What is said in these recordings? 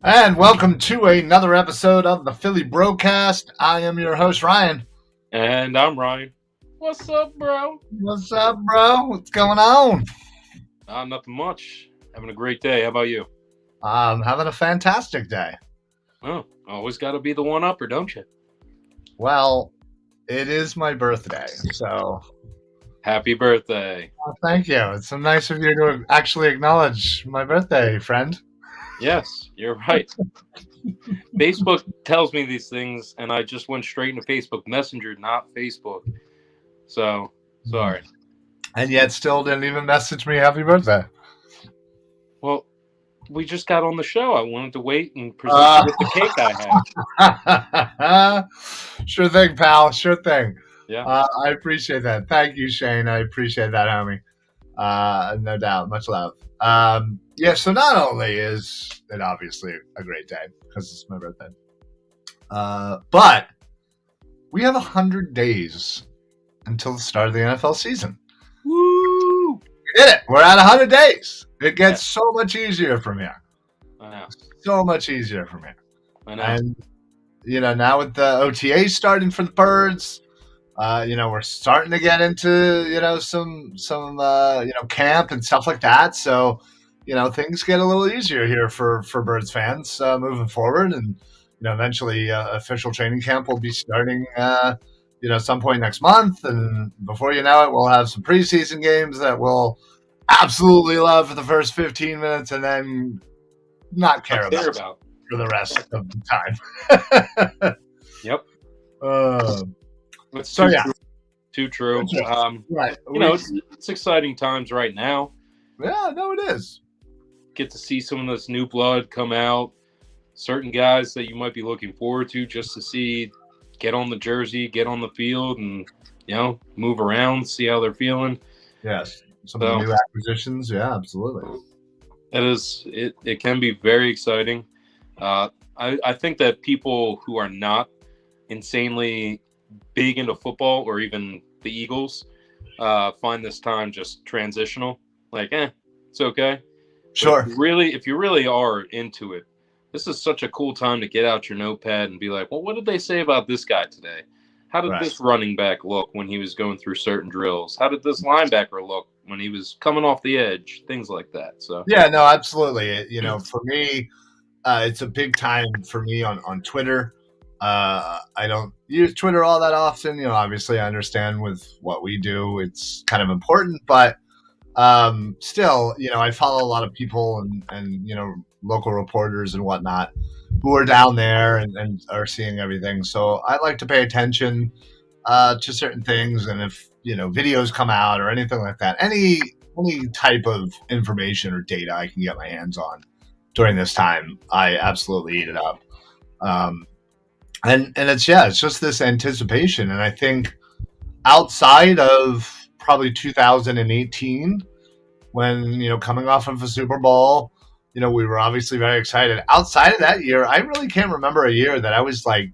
And welcome to another episode of the Philly BroCast. I am your host, Ryan. And I'm Ryan. What's up, bro? What's up, bro? What's going on? Nothing much. Having a great day. How about you? Having a fantastic day. Oh, always got to be the one-upper, don't you? Well, it is my birthday, so... Happy birthday. Thank you. It's so nice of you to actually acknowledge my birthday, friend. Yes, you're right. Facebook tells me these things, and I just went straight into Facebook Messenger, not Facebook. So, sorry. And yet still didn't even message me happy birthday. Well, we just got on the show. I wanted to wait and present you with the cake I had. Sure thing, pal. Sure thing. Yeah. I appreciate that. Thank you, Shane. I appreciate that, homie. No doubt. Much love. So not only is it obviously a great day because it's my birthday, but we have 100 days until the start of the NFL season. Woo! We did it. We're at 100 days. It gets so much easier from here. I know. So much easier from here. I know. And, now with the OTAs starting for the birds, we're starting to get into, some camp and stuff like that. So, things get a little easier here for Birds fans moving forward. And, eventually official training camp will be starting, some point next month. And before you know it, we'll have some preseason games that we'll absolutely love for the first 15 minutes and then not care about for the rest of the time. Yep. Too true. Right. It's exciting times right now. Yeah, no, it is. Get to see some of this new blood come out. Certain guys that you might be looking forward to just to see get on the jersey, get on the field, and move around, see how they're feeling. Yes, some of the new acquisitions. Yeah, absolutely. It can be very exciting. I think that people who are not insanely big into football or even the Eagles find this time just transitional. Like, it's okay. Sure. If you really are into it, this is such a cool time to get out your notepad and be like, well, what did they say about this guy today? How did this running back look when he was going through certain drills? How did this linebacker look when he was coming off the edge? Things like that. So yeah, no, absolutely. For me, it's a big time for me on Twitter. I don't use Twitter all that often. Obviously I understand with what we do, it's kind of important, but still, I follow a lot of people and local reporters and whatnot who are down there and are seeing everything. So I like to pay attention to certain things. And if, videos come out or anything like that, any type of information or data I can get my hands on during this time, I absolutely eat it up. And it's just this anticipation. And I think outside of probably 2018, when, coming off of a Super Bowl, we were obviously very excited. Outside of that year, I really can't remember a year that I was like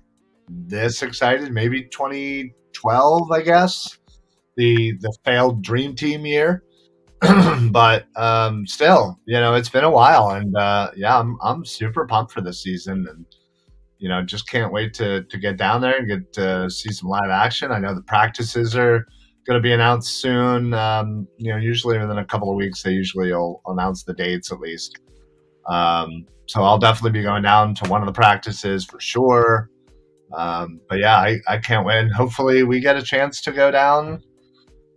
this excited. Maybe 2012, I guess, the failed Dream Team year. But still, it's been a while, and I'm super pumped for this season, and just can't wait to get down there and get to see some live action. I know the practices are going to be announced soon. Usually within a couple of weeks, they usually will announce the dates at least. So I'll definitely be going down to one of the practices for sure. But yeah, I can't wait. And hopefully we get a chance to go down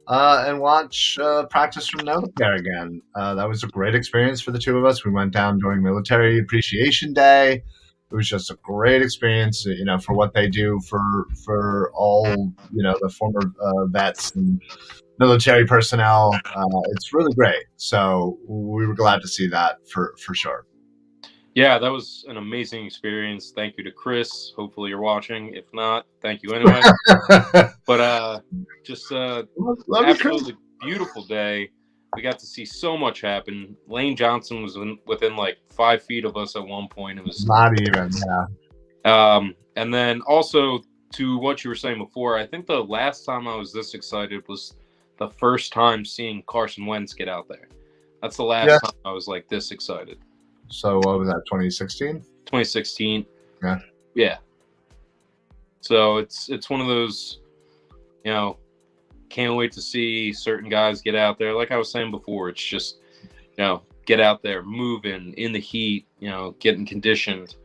and watch practice from Novacare again. That was a great experience for the two of us. We went down during Military Appreciation Day. It was just a great experience, for what they do for all, the former vets and military personnel. It's really great. So we were glad to see that for sure. Yeah, that was an amazing experience. Thank you to Chris. Hopefully you're watching. If not, thank you anyway. But just absolutely beautiful day. We got to see so much happen. Lane Johnson was within like 5 feet of us at one point. It was not even, yeah. And then also to what you were saying before, I think the last time I was this excited was the first time seeing Carson Wentz get out there. That's the last time I was like this excited. So what was that, 2016? 2016. Yeah. Yeah. So it's one of those, can't wait to see certain guys get out there. Like I was saying before, it's just, get out there, moving in the heat, getting conditioned,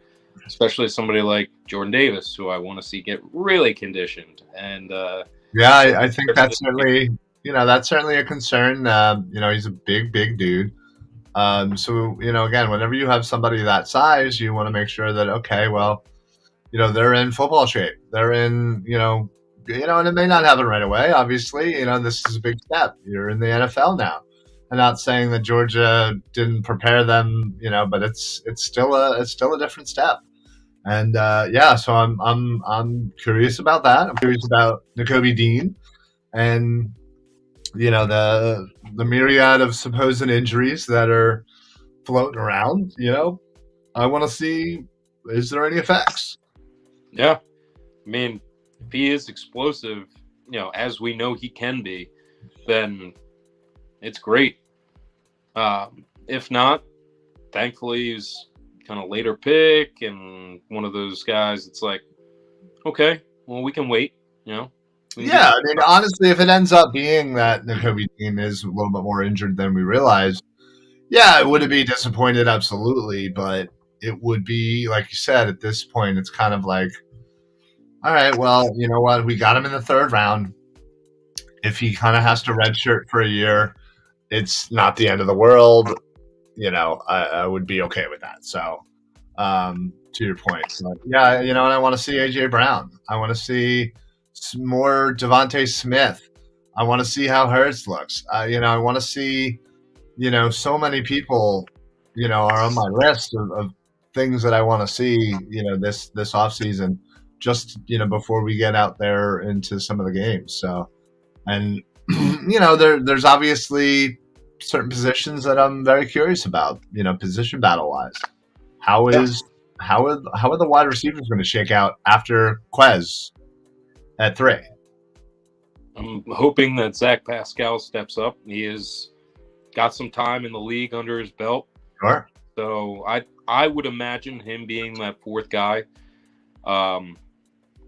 especially somebody like Jordan Davis, who I want to see get really conditioned. And I think that's certainly a concern. He's a big dude. So, again, whenever you have somebody that size, you want to make sure that, okay, well, they're in football shape. They're in, and it may not happen right away. Obviously, this is a big step. You're in the NFL now. I'm not saying that Georgia didn't prepare them, but it's still a different step. And so I'm curious about that. I'm curious about Nakobe Dean and the myriad of supposed injuries that are floating around. I want to see, is there any effects? Yeah, I mean, if he is explosive, as we know he can be, then it's great. If not, thankfully he's kind of later pick and one of those guys. It's like, okay, well, we can wait. Yeah, I mean, honestly, if it ends up being that Nakobe Dean is a little bit more injured than we realized, yeah, it would be disappointed, absolutely. But it would be, like you said, at this point, it's kind of like, all right, well, you know what? We got him in the third round. If he kind of has to redshirt for a year, it's not the end of the world. I would be okay with that. So, to your point, but yeah, and I want to see AJ Brown. I want to see more Devontae Smith. I want to see how Hurts looks. I want to see, so many people, are on my list of things that I want to see, this offseason, just, before we get out there into some of the games. So, and, there's obviously certain positions that I'm very curious about, position battle wise. How are the wide receivers going to shake out after Quez at 3? I'm hoping that Zach Pascal steps up. He has got some time in the league under his belt. Sure. So I would imagine him being that fourth guy,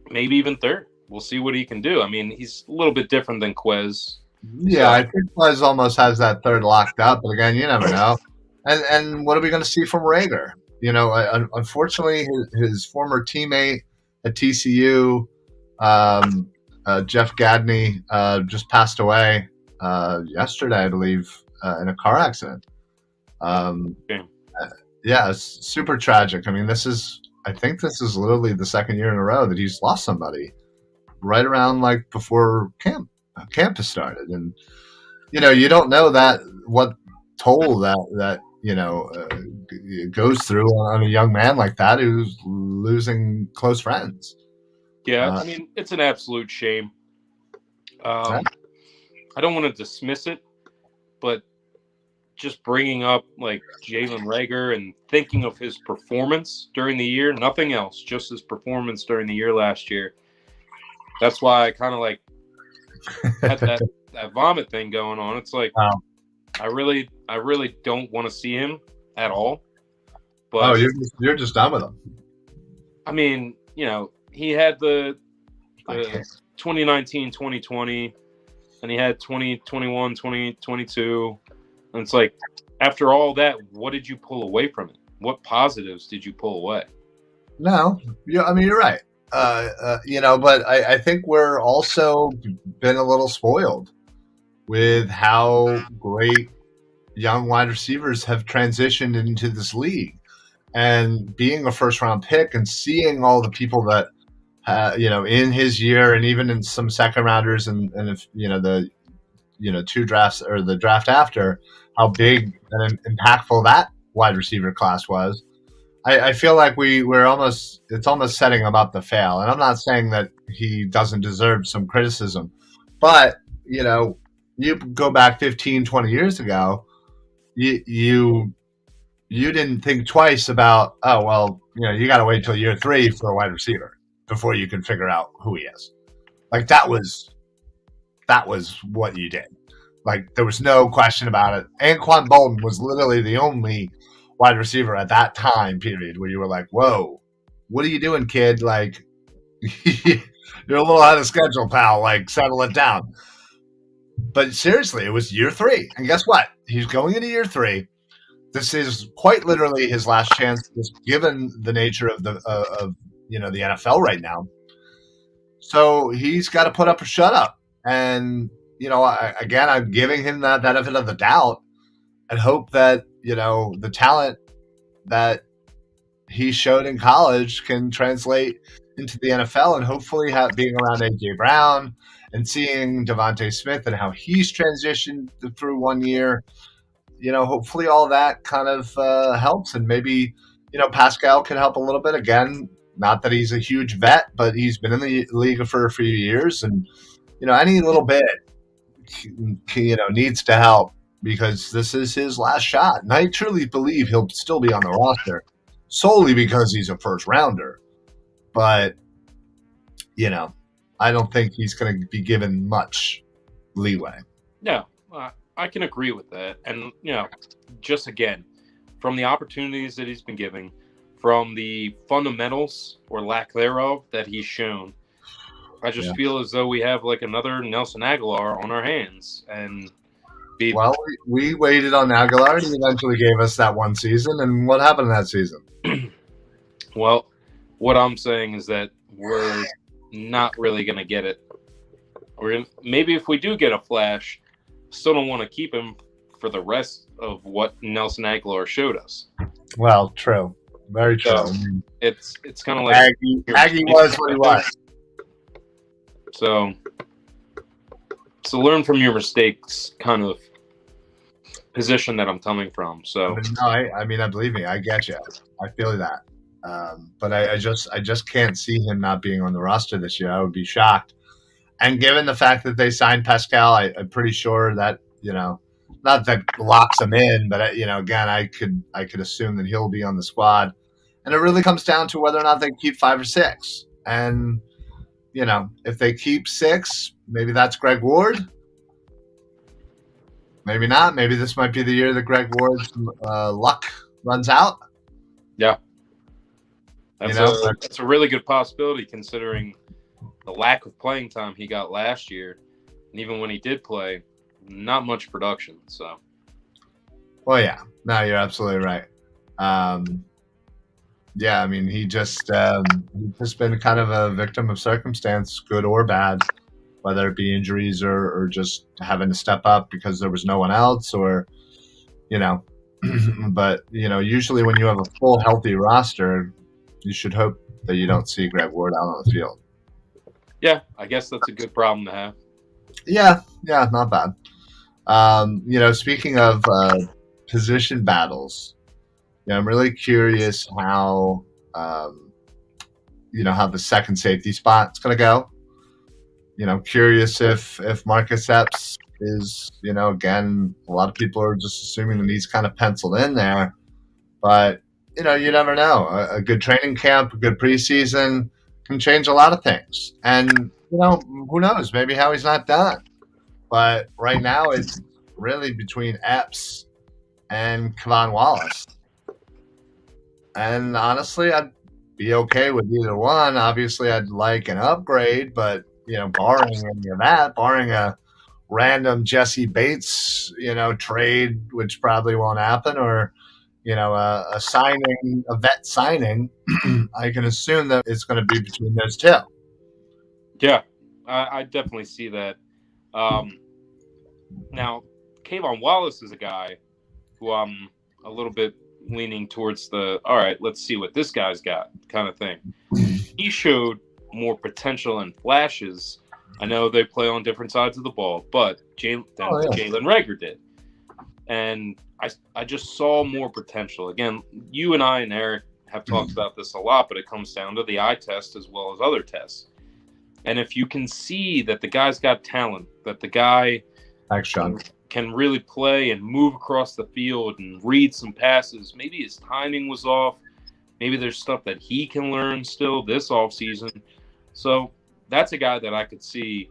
maybe even third. We'll see what he can do. I mean, he's a little bit different than Quez. Yeah, I think Quez almost has that third locked up, but again, you never know. And what are we going to see from Rager? Unfortunately, his former teammate at TCU, Jeff Gadney, just passed away yesterday, I believe, in a car accident. Yeah, it's super tragic. I mean, I think this is literally the second year in a row that he's lost somebody right around like before campus started. And, you don't know that what toll that goes through on a young man like that who's losing close friends. Yeah, I mean, it's an absolute shame. I don't want to dismiss it, but just bringing up like Jalen Reagor and thinking of his performance during the year, nothing else, just his performance during the year last year. That's why I kind of like had that vomit thing going on. It's like, I really don't want to see him at all. But you're just done with him. I mean, he had the 2019, 2020, and he had 2021, 2022. And it's like, after all that, what did you pull away from it? What positives did you pull away? No, I mean, you're right. But I think we're also been a little spoiled with how great young wide receivers have transitioned into this league, and being a first round pick and seeing all the people that, in his year and even in some second rounders and if, the, 2 drafts or the draft after, how big and impactful that wide receiver class was. I feel like it's almost setting him up to fail. And I'm not saying that he doesn't deserve some criticism, but, you go back 15, 20 years ago, you didn't think twice about, oh, well, you got to wait till year 3 for a wide receiver before you can figure out who he is. Like that was what you did. Like there was no question about it. Anquan Bolden was literally the only wide receiver at that time period where you were like, whoa, what are you doing, kid? Like, you're a little out of schedule, pal. Like, settle it down. But seriously, it was year 3. And guess what? He's going into year 3. This is quite literally his last chance, just given the nature of the the NFL right now. So he's got to put up or shut up. And I'm giving him that benefit of the doubt and hope that the talent that he showed in college can translate into the NFL, and hopefully being around AJ Brown and seeing Devontae Smith and how he's transitioned through 1 year. Hopefully all that kind of helps, and maybe, Pascal can help a little bit. Again, not that he's a huge vet, but he's been in the league for a few years, and, any little bit, needs to help because this is his last shot. And I truly believe he'll still be on the roster solely because he's a first rounder. But, I don't think he's going to be given much leeway. No. I can agree with that. And, just again, from the opportunities that he's been giving, from the fundamentals or lack thereof that he's shown, I just feel as though we have like another Nelson Aguilar on our hands. And well, we waited on Aguilar, and he eventually gave us that one season. And what happened in that season? Well, what I'm saying is that we're not really going to get it. Maybe if we do get a flash, still don't want to keep him for the rest of what Nelson Aguilar showed us. Well, true. Very true. So it's kind of like Aggie was what he was. So learn from your mistakes kind of position that I'm coming from. So no, I believe me, I get you. I feel that. But I just can't see him not being on the roster this year. I would be shocked. And given the fact that they signed Pascal, I'm pretty sure that, not that locks him in, but, again, I could assume that he'll be on the squad. And it really comes down to whether or not they keep 5 or 6. And, if they keep 6, maybe that's Greg Ward. Maybe not. Maybe this might be the year that Greg Ward's luck runs out. Yeah. That's a really good possibility considering the lack of playing time he got last year, and even when he did play, not much production. So, well, yeah, no, you're absolutely right. He just been kind of a victim of circumstance, good or bad, whether it be injuries or just having to step up because there was no one else, or But usually when you have a full healthy roster, you should hope that you don't see Greg Ward out on the field. Yeah, I guess that's a good problem to have. Yeah, not bad. Speaking of position battles, I'm really curious how how the second safety spot's going to go. Curious if Marcus Epps is, again, a lot of people are just assuming that he's kind of penciled in there, but you never know. A good training camp, a good preseason can change a lot of things. And, who knows? Maybe Howie's not done. But right now it's really between Epps and Kevon Wallace. And honestly, I'd be okay with either one. Obviously, I'd like an upgrade, but, barring any of that, barring a random Jesse Bates, trade, which probably won't happen, or, a vet signing, I can assume that it's going to be between those two. Yeah, I definitely see that. Now, Kevon Wallace is a guy who I'm a little bit leaning towards all right, let's see what this guy's got kind of thing. He showed more potential and flashes. I know they play on different sides of the ball, but Jalen Reagor did. And I just saw more potential. Again, you and I and Eric have talked about this a lot, but it comes down to the eye test as well as other tests. And if you can see that the guy's got talent, that the guy can really play and move across the field and read some passes, maybe his timing was off, maybe there's stuff that he can learn still this offseason. So that's a guy that I could see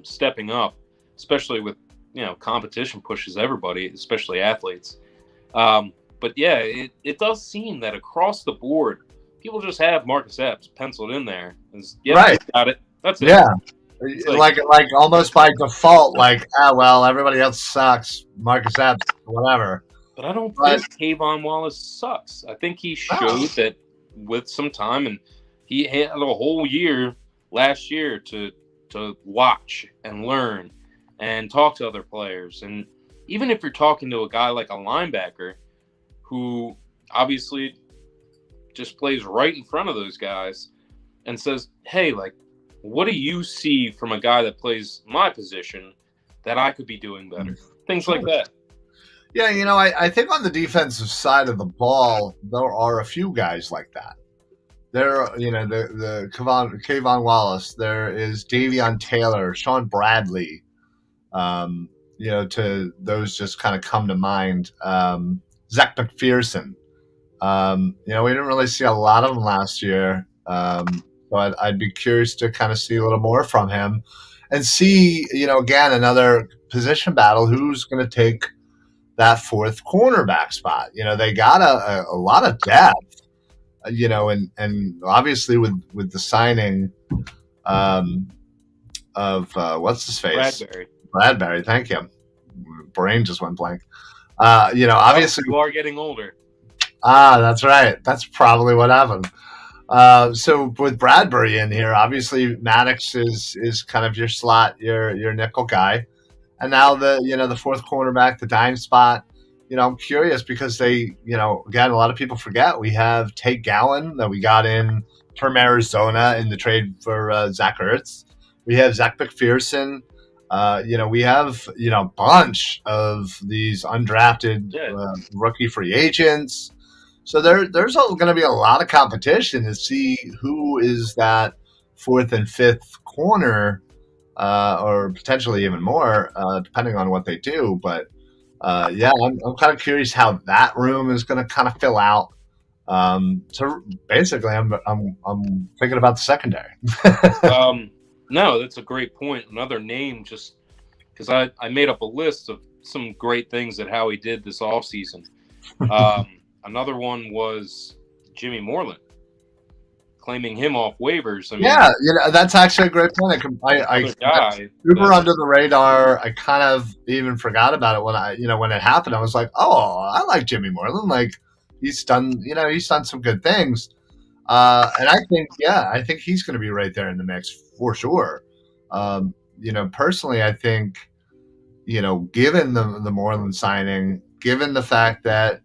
stepping up, especially with, competition pushes everybody, especially athletes. But yeah, it does seem that across the board, people just have Marcus Epps penciled in there. Yep, Right. got it. That's it. Yeah. It's Like almost by default, like, well, everybody else sucks. Marcus Epps, whatever. But I don't But think Kayvon Wallace sucks. I think he no. showed that with some time, and he had a whole year last year to watch and learn and talk to other players. And even if you're talking to a guy like a linebacker who obviously just plays right in front of those guys and says, hey, like, what do you see from a guy that plays my position that I could be doing better? Things like that. Yeah, I think on the defensive side of the ball, there are a few guys like that. There, the Kayvon Wallace, there is Davion Taylor, Sean Bradley, to those just kind of come to mind. Zach McPherson. We didn't really see a lot of him last year. But I'd be curious to kind of see a little more from him and see, again, another position battle. Who's going to take that fourth cornerback spot? They got a lot of depth, and obviously with the signing of what's his face? Bradbury. Thank you. Brain just went blank. Obviously you are getting older. That's right. That's probably what happened. So with Bradbury in here, obviously Maddox is kind of your slot, your nickel guy, and now the fourth cornerback, the dime spot. I'm curious because they, again, a lot of people forget we have Tate Gowan that we got in from Arizona in the trade for Zach Ertz. We have Zach McPherson. We have a bunch of these undrafted rookie free agents. So there's going to be a lot of competition to see who is that fourth and fifth corner, or potentially even more, depending on what they do. But I'm kind of curious how that room is going to kind of fill out. So basically, I'm thinking about the secondary. No, that's a great point. Another name, just because I made up a list of some great things that Howie did this offseason. Another one was Jimmy Moreland, claiming him off waivers. I mean, that's actually a great point. Super under the radar. I kind of even forgot about it when it happened. I was like, oh, I like Jimmy Moreland. Like he's done some good things. And I think he's going to be right there in the mix for sure. Personally, I think, given the Moreland signing, given the fact that,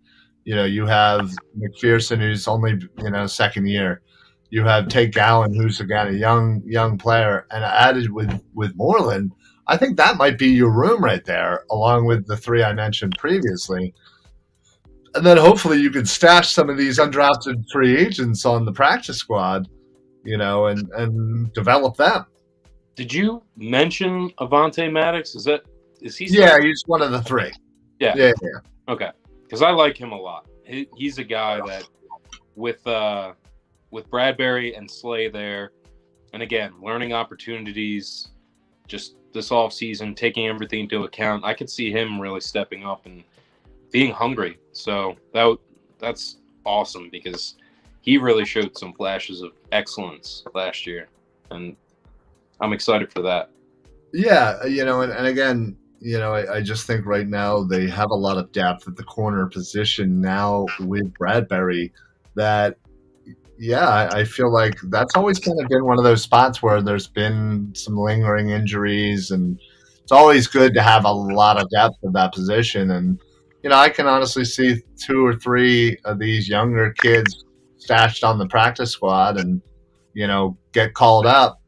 you have McPherson, who's only, second year. You have Tate Gowan, who's, again, a young player, and added with Moreland. I think that might be your room right there, along with the three I mentioned previously. And then hopefully you could stash some of these undrafted free agents on the practice squad, and develop them. Did you mention Avonte Maddox? Is he? Yeah, he's one of the three. Yeah. Okay. Because I like him a lot. He's a guy that with Bradbury and Slay there, and again, learning opportunities, just this offseason, taking everything into account, I could see him really stepping up and being hungry. So that's awesome because he really showed some flashes of excellence last year, and I'm excited for that. Yeah, and again, I just think right now they have a lot of depth at the corner position now with Bradbury that, I feel like that's always kind of been one of those spots where there's been some lingering injuries, and it's always good to have a lot of depth at that position. And, I can honestly see 2 or 3 of these younger kids stashed on the practice squad and, get called up,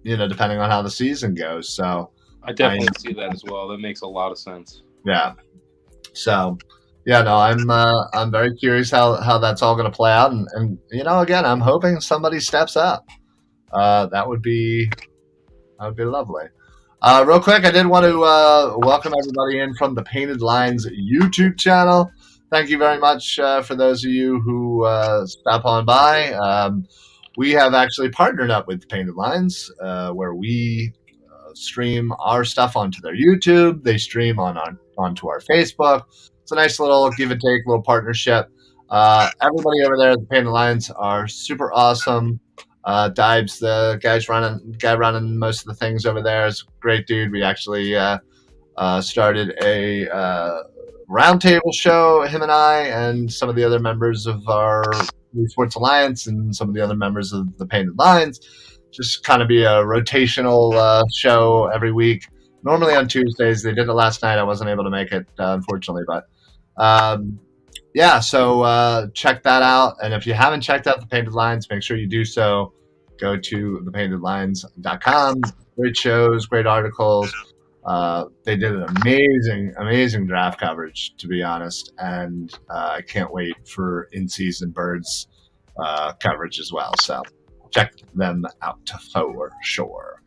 depending on how the season goes. So I definitely see that as well. That makes a lot of sense. Yeah. So, I'm very curious how that's all going to play out. And, again, I'm hoping somebody steps up. That would be lovely. Real quick, I did want to welcome everybody in from the Painted Lines YouTube channel. Thank you very much for those of you who stop on by. We have actually partnered up with Painted Lines, where we stream our stuff onto their YouTube. They stream onto our Facebook. It's a nice little give and take, little partnership. Everybody over there at the Painted Lions are super awesome. Dibes, the guy running most of the things over there, is a great dude. We actually started a roundtable show, him and I, and some of the other members of our Sports Alliance and some of the other members of the Painted Lions. Just kind of be a rotational show every week. Normally on Tuesdays. They did it last night. I wasn't able to make it, unfortunately, but yeah. So check that out. And if you haven't checked out the Painted Lions, make sure you do so. Go to thepaintedlines.com. Great shows, great articles. They did an amazing draft coverage, to be honest, and I can't wait for in-season birds coverage as well. So check them out for sure.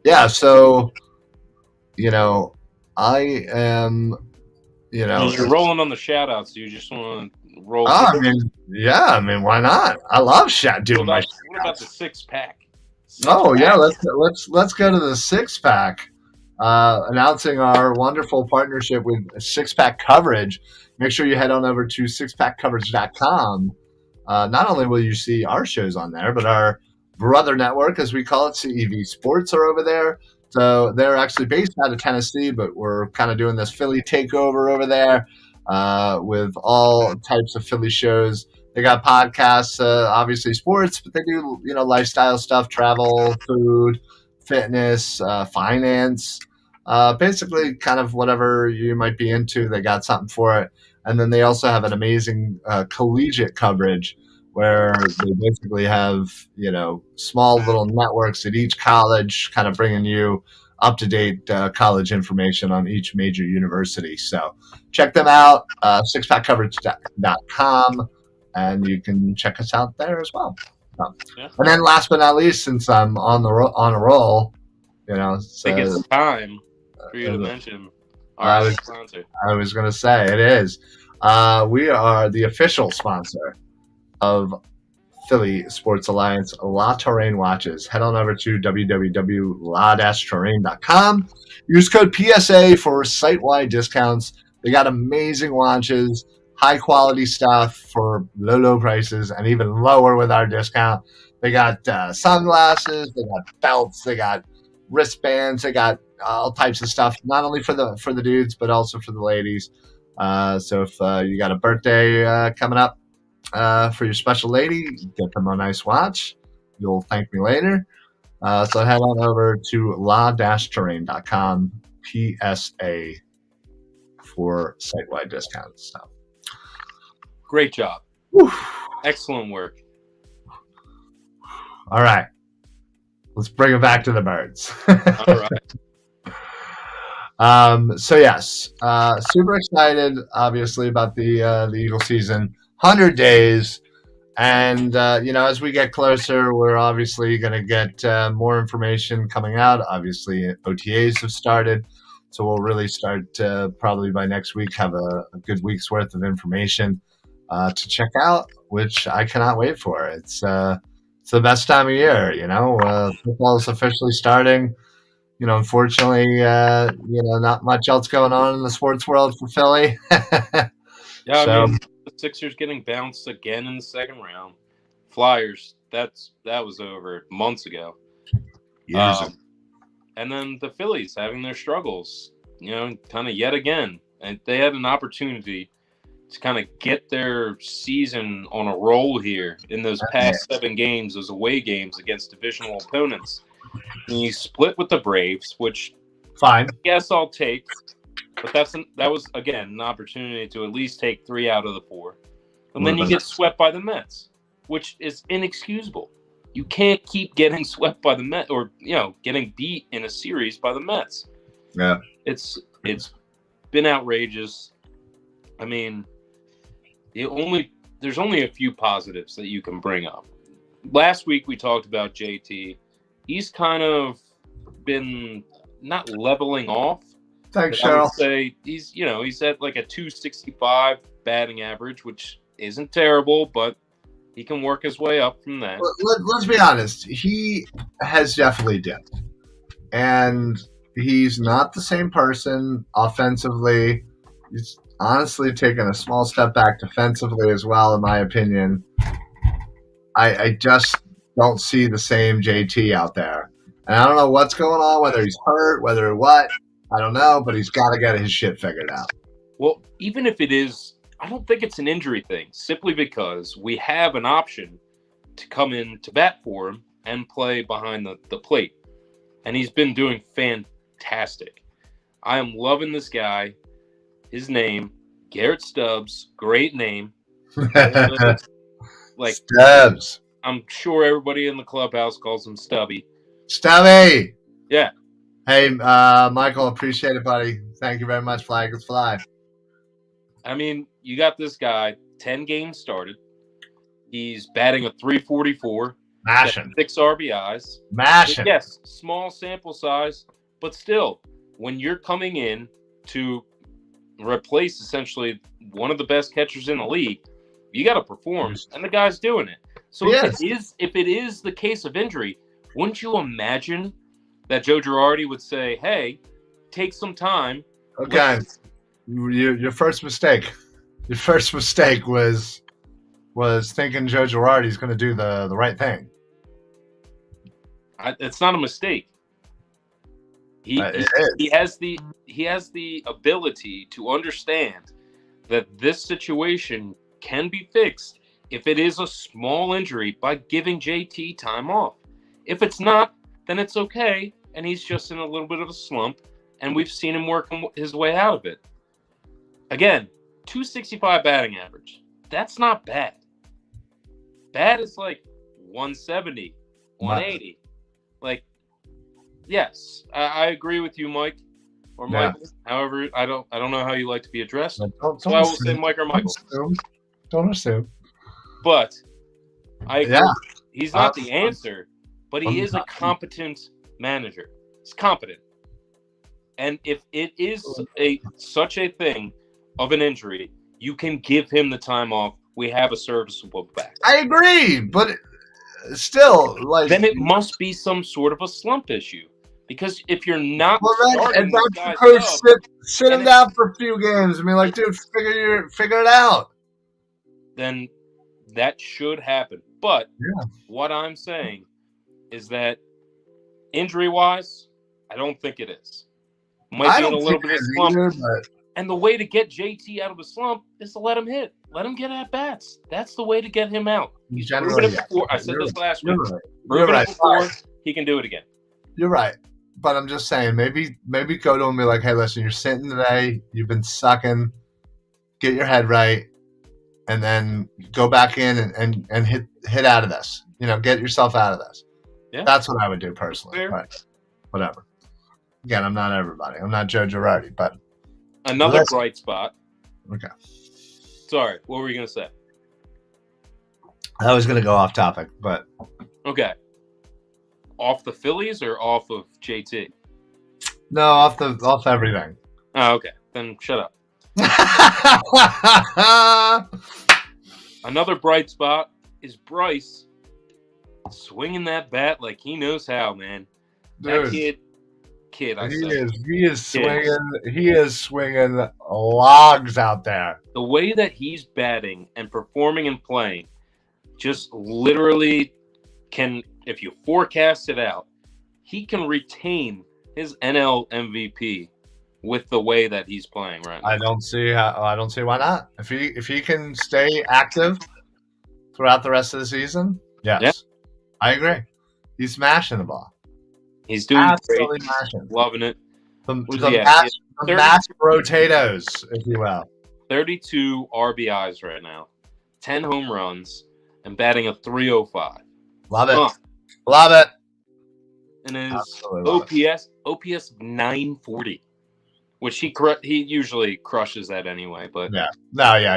Yeah, so I am. You're rolling on the shout outs. Do you just want to roll? I mean, why not? I love doing my. What about the 6-pack? Yeah, let's go to the 6-pack. Announcing our wonderful partnership with 6-pack coverage. Make sure you head on over to 6packcoverage.com. Not only will you see our shows on there, but our brother network, as we call it, CEV Sports, are over there. So they're actually based out of Tennessee, but we're kind of doing this Philly takeover over there with all types of Philly shows. They got podcasts, obviously sports, but they do lifestyle stuff, travel, food, fitness, finance, basically kind of whatever you might be into. They got something for it. And then they also have an amazing collegiate coverage where they basically have, small little networks at each college kind of bringing you up-to-date college information on each major university. So check them out, 6packcoverage.com, and you can check us out there as well. And then last but not least, since I'm on a roll, I think it's time for you to mention our sponsor. I was going to say, it is. We are the official sponsor of Philly Sports Alliance La Terrain watches. Head on over to www.la-terrain.com. Use code PSA for site-wide discounts. They got amazing watches, high-quality stuff for low prices, and even lower with our discount. They got sunglasses, they got belts, they got wristbands, they got all types of stuff, not only for the dudes, but also for the ladies. So if you got a birthday coming up for your special lady, get them a nice watch. You'll thank me later. So head on over to la-terrain.com, PSA, for site-wide discounts. So. Great job. Whew. Excellent work. All right. Let's bring it back to the birds. All right. So yes, super excited, obviously, about the Eagle season. 100 days, and as we get closer, we're obviously going to get more information coming out. Obviously, OTAs have started, so we'll really start probably by next week have a good week's worth of information to check out, which I cannot wait for. It's the best time of year. Football is officially starting. Unfortunately, not much else going on in the sports world for Philly. Yeah, I mean, the Sixers getting bounced again in the second round. Flyers, that was over months ago. And then the Phillies having their struggles, kind of yet again. And they had an opportunity to kind of get their season on a roll here in those past 7 games, those away games against divisional opponents. And you split with the Braves, which fine. I guess I'll take. But that was, again, an opportunity to at least take 3 out of the 4. And then you get swept by the Mets, which is inexcusable. You can't keep getting swept by the Mets or, getting beat in a series by the Mets. Yeah. It's been outrageous. I mean, there's only a few positives that you can bring up. Last week we talked about JT. He's kind of been not leveling off. Thanks, I would Cheryl. say he's at like a 265 batting average, which isn't terrible, but he can work his way up from that. Let's be honest. He has definitely dipped. And he's not the same person offensively. he's honestly taken a small step back defensively as well, in my opinion. I just don't see the same JT out there. And I don't know what's going on, whether he's hurt, whether what. I don't know, but he's got to get his shit figured out. Well, even if it is, I don't think it's an injury thing, simply because we have an option to come in to bat for him and play behind the plate. And he's been doing fantastic. I am loving this guy. His name, Garrett Stubbs, great name. Like Stubbs. I'm sure everybody in the clubhouse calls him Stubby. Stubby. Yeah. Hey, Michael, appreciate it, buddy. Thank you very much, Flag. Let's fly. I mean, you got this guy, 10 games started. He's batting a 344. Mashing. 6 RBIs. Mashing. Yes, small sample size, but still, when you're coming in to replace essentially one of the best catchers in the league, you got to perform, and the guy's doing it. So if it is the case of injury, wouldn't you imagine that Joe Girardi would say, "Hey, take some time"? Okay, your first mistake. Your first mistake was thinking Joe Girardi's going to do the right thing. It's not a mistake. He has the ability to understand that this situation can be fixed if it is a small injury by giving JT time off. If it's not, then it's okay, and he's just in a little bit of a slump, and we've seen him work his way out of it. Again, 265 batting average. That's not bad. Bad is like 170, 180. Like, yes, I agree with you, Mike, or Michael. However, I don't know how you like to be addressed. So I will say Mike or Michael. Don't assume. But I agree. He's not the answer, but he is a competent manager. He's competent. And if it is such a thing of an injury, you can give him the time off. We have a serviceable back. I agree, but still, like, then it must be some sort of a slump issue. Because if you're not starting this guy's sit him down for a few games. I mean, like, dude, figure it out. Then that should happen. But what I'm saying is that injury-wise, I don't think it is. Might be in a little bit of slump. Either, and the way to get JT out of a slump is to let him hit. Let him get at bats. That's the way to get him out. He's proven it before. I said this last week. Proven it before. He can do it again. You're right. But I'm just saying, maybe go to him and be like, hey, listen, you're sitting today. You've been sucking. Get your head right. And then go back in and hit out of this. You know, get yourself out of this. Yeah. That's what I would do personally. But whatever. Again, I'm not everybody. I'm not Joe Girardi, but another bright spot. Okay. Sorry, what were you going to say? I was going to go off topic, but okay. Off the Phillies or off of JT? No, off everything. Oh, okay. Then shut up. Another bright spot is Bryce swinging that bat like he knows how, man. Dude, that kid. He is swinging logs out there. The way that he's batting and performing and playing, just literally can. If you forecast it out, he can retain his NL MVP with the way that he's playing right now. I don't see why not. If he can stay active throughout the rest of the season, yes. Yeah. I agree. He's smashing the ball. He's doing absolutely great. Smashing. Loving it. The mass potatoes, if you will. 32 RBIs right now, 10 home runs, and batting a 305. Love it. Love it. And his OPS 940, which he usually crushes that anyway. But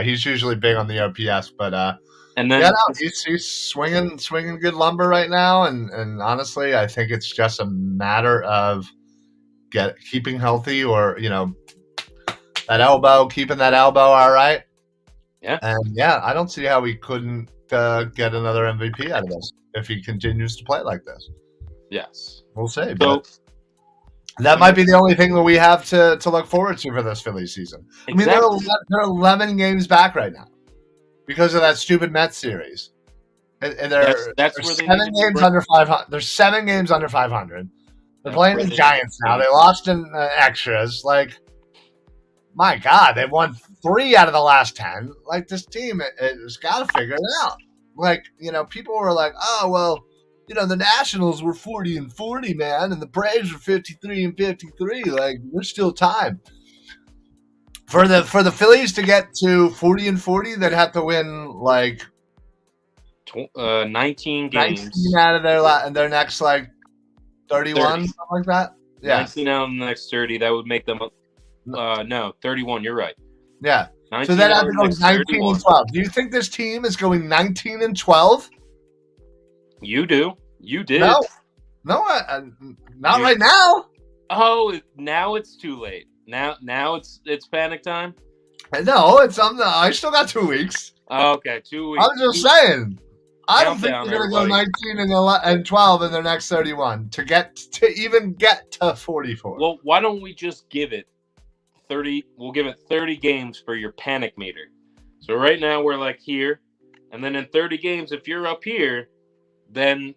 he's usually big on the OPS, but and then he's swinging good lumber right now, and honestly, I think it's just a matter of keeping healthy, or keeping that elbow all right. Yeah, and I don't see how he couldn't get another MVP out of this if he continues to play like this. Yes, we'll see. So That might be the only thing that we have to look forward to for this Phillies season. Exactly. I mean, they're 11 games back right now because of that stupid Mets series. And they're where 7 games under 500. They're 7 games under 500. They're playing the Giants now. They lost in extras. Like, my God, they won 3 out of the last 10. Like, this team has got to figure it out. Like, people were like, oh, well, the Nationals were 40-40, man, and the Braves were 53-53. Like, there's still time. For the Phillies to get to 40-40, they'd have to win, like, 19 games. 19 out of their next, like, 31, 30. Something like that. Yeah. 19 out of the next 30. That would make them, 31. You're right. Yeah. So then have to go 19-12. Do you think this team is going 19-12? You do. You did. No, not right now. Oh, now it's too late. Now it's panic time. No, I still got 2 weeks. Oh, okay, 2 weeks. I'm just saying. I don't think they're going to go 19-12 in their next 31 to even get to 44. Well, why don't we just give it 30? We'll give it 30 games for your panic meter. So right now we're like here, and then in 30 games, if you're up here, then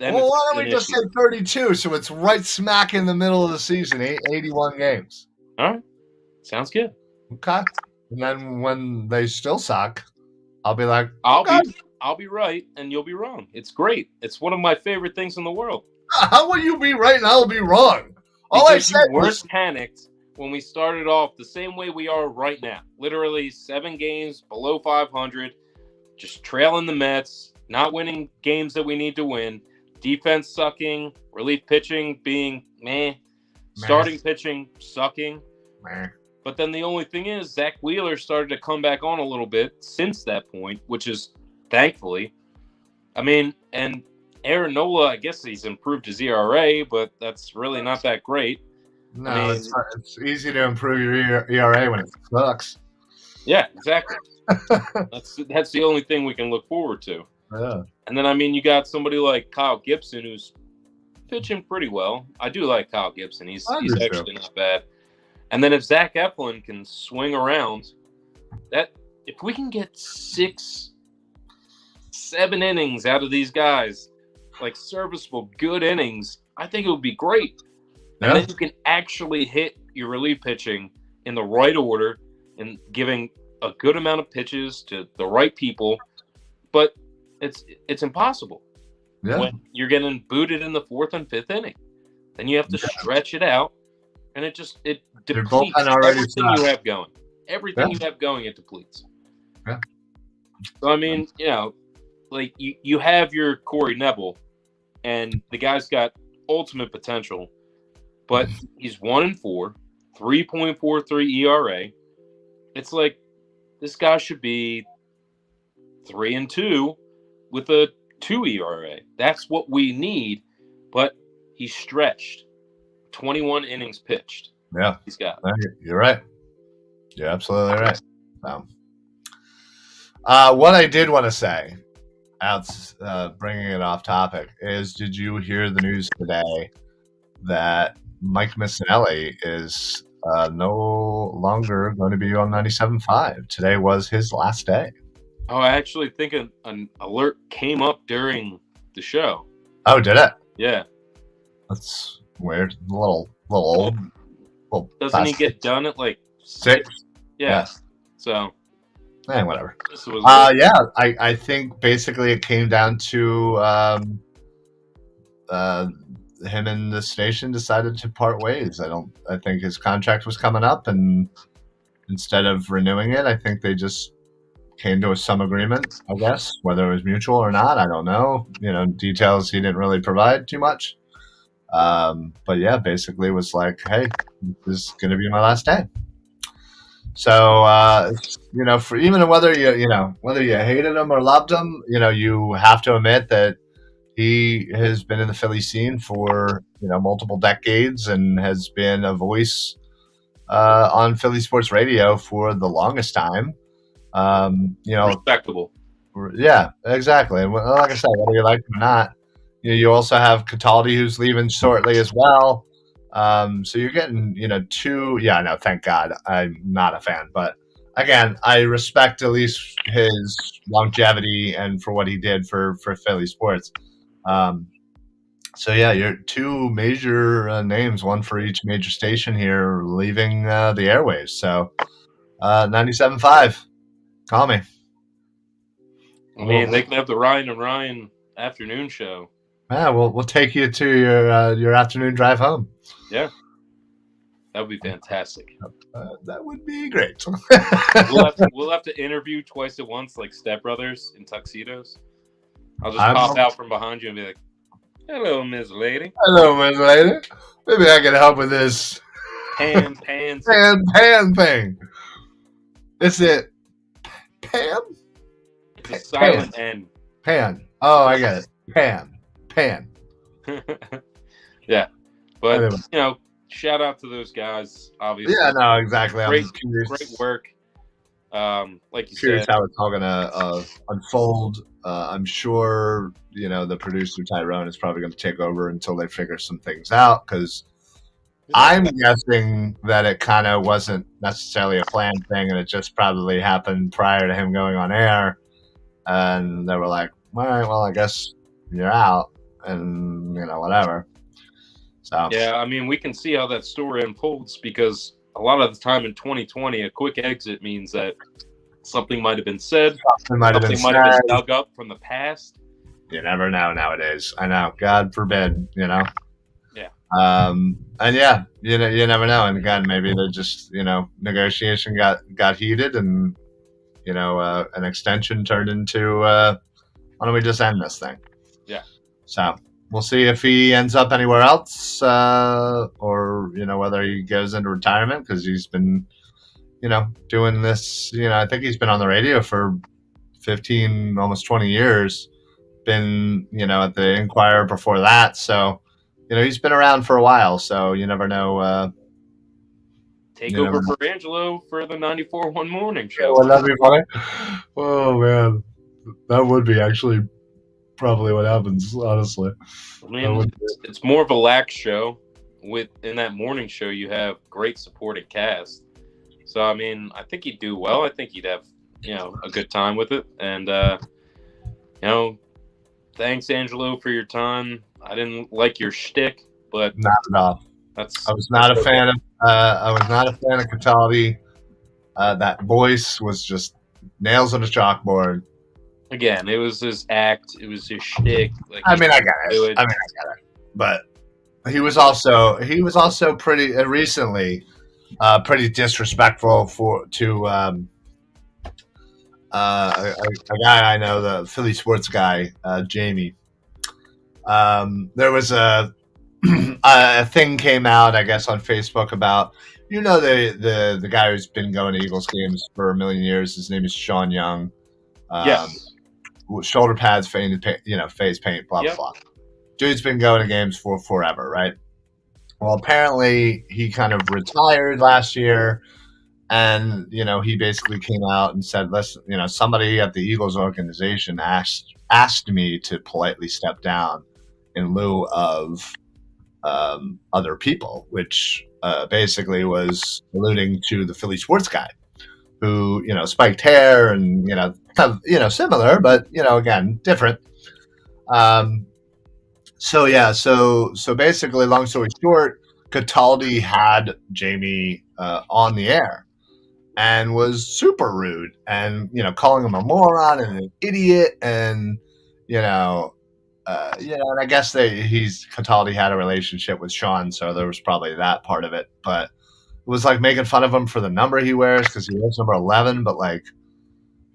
well, why don't we just say 32? So it's right smack in the middle of the season, 81 games. All right, sounds good. Okay, and then when they still suck, I'll be like, I'll be right and you'll be wrong. It's great. It's one of my favorite things in the world. How will you be right and I'll be wrong? All I said was panicked when we started off the same way we are right now. Literally 7 games below 500, just trailing the Mets, not winning games that we need to win, defense sucking, relief pitching being meh, starting pitching sucking. Meh. But then the only thing is Zach Wheeler started to come back on a little bit since that point, which is thankfully. I mean, and Aaron Nola, I guess he's improved his ERA, but that's really not that great. No, I mean, it's easy to improve your ERA when it sucks. Yeah, exactly. That's the only thing we can look forward to. Yeah. And then, I mean, you got somebody like Kyle Gibson who's pitching pretty well. I do like Kyle Gibson. He's actually not bad. And then if Zach Eflin can swing around, if we can get 6-7 innings out of these guys, like serviceable, good innings, I think it would be great. Yeah. And then you can actually hit your relief pitching in the right order and giving a good amount of pitches to the right people. But it's impossible. Yeah. When you're getting booted in the 4th and 5th inning. Then you have to stretch it out, and it depletes everything you have going. Everything you have going, it depletes. Yeah. So, I mean, like you have your Corey Nebel, and the guy's got ultimate potential, but he's 1-4, 3.43 ERA. It's like this guy should be 3-2 with a 2 ERA. That's what we need, but he's stretched. 21 innings pitched. Yeah, he's got. You're right. You're absolutely right. What I did want to say, bringing it off topic, is did you hear the news today that Mike Missanelli is no longer going to be on 97.5? Today was his last day. Oh, I actually think an alert came up during the show. Oh, did it? Yeah. That's weird. A little old. Doesn't he get done at like 6? Yeah. So. Whatever. Yeah, I think basically it came down to him and the station decided to part ways. I think his contract was coming up, and instead of renewing it, I think they just came to some agreement, I guess. Whether it was mutual or not, I don't know. Details he didn't really provide too much. But yeah, basically it was like, hey, this is going to be my last day. So, for even whether you hated him or loved him, you have to admit that he has been in the Philly scene for, multiple decades and has been a voice on Philly sports radio for the longest time. Respectable. Yeah, exactly. And like I said, whether you like him or not, you also have Cataldi who's leaving shortly as well. So you're getting, two. Yeah, no, thank God. I'm not a fan, but again, I respect at least his longevity and for what he did for Philly sports. Um, so yeah, you're two major names, one for each major station here, leaving the airwaves. So 97.5, call me. I mean, they can have the Ryan and Ryan afternoon show. Yeah, we'll take you to your afternoon drive home. Yeah, that would be fantastic. That would be great. we'll have to interview twice at once, like Step Brothers in tuxedos. I'll just I'm- pop out from behind you and be like, "Hello, Miss Lady." Hello, Miss Lady. Maybe I can help with this Pan pan thing. Is it Pam? It's a silent N. Pan. Oh, I get it. Pan. Yeah, but Anyway. shout out to those guys. Obviously, Yeah, no, exactly. Great, I'm curious. great work. Like you Curious said, how it's all gonna unfold. I'm sure the producer Tyrone is probably going to take over until they figure some things out. Because I'm guessing that it kind of wasn't necessarily a planned thing, and it just probably happened prior to him going on air. And they were like, "All right, well, I guess you're out," and whatever. So yeah, I mean, we can see how that story unfolds because a lot of the time in 2020, a quick exit means that something might have been said, something might have been dug up from the past. You never know nowadays. I know. God forbid. Yeah. And yeah, you never know. And again, maybe they just negotiation got heated, and an extension turned into why don't we just end this thing? Yeah. So we'll see if he ends up anywhere else, or whether he goes into retirement, because he's been doing this. I think he's been on the radio for 15, almost 20 years. Been at the Inquirer before that, so he's been around for a while. So you never know. Take over for Angelo for the 94.1 morning show. Yeah, wouldn't that be funny? Oh man, that would be actually probably what happens. Honestly, I mean, it's more of a lax show. In that morning show, you have great supporting cast. So I mean, I think he'd do well. I think he'd have a good time with it. And thanks Angelo for your time. I didn't like your shtick, but not at all. I was not a fan of. I was not a fan of Cataldi. That voice was just nails on a chalkboard. Again, it was his act. It was his shtick. Like, I get it. But he was also pretty recently pretty disrespectful to a guy I know, the Philly sports guy, Jamie. There was a thing came out, I guess, on Facebook about the guy who's been going to Eagles games for a million years. His name is Sean Young. Yes. Shoulder pads, face paint, blah blah blah. Dude's been going to games for forever, right? Well, apparently he kind of retired last year, and he basically came out and said, "Listen, somebody at the Eagles organization asked me to politely step down in lieu of other people," which basically was alluding to the Philly sports guy, who spiked hair and kind of similar, but again different. So basically, long story short, Cataldi had Jamie on the air and was super rude, and calling him a moron and an idiot, and and I guess Cataldi had a relationship with Sean, so there was probably that part of it, but it was like making fun of him for the number he wears, because he wears number 11, but like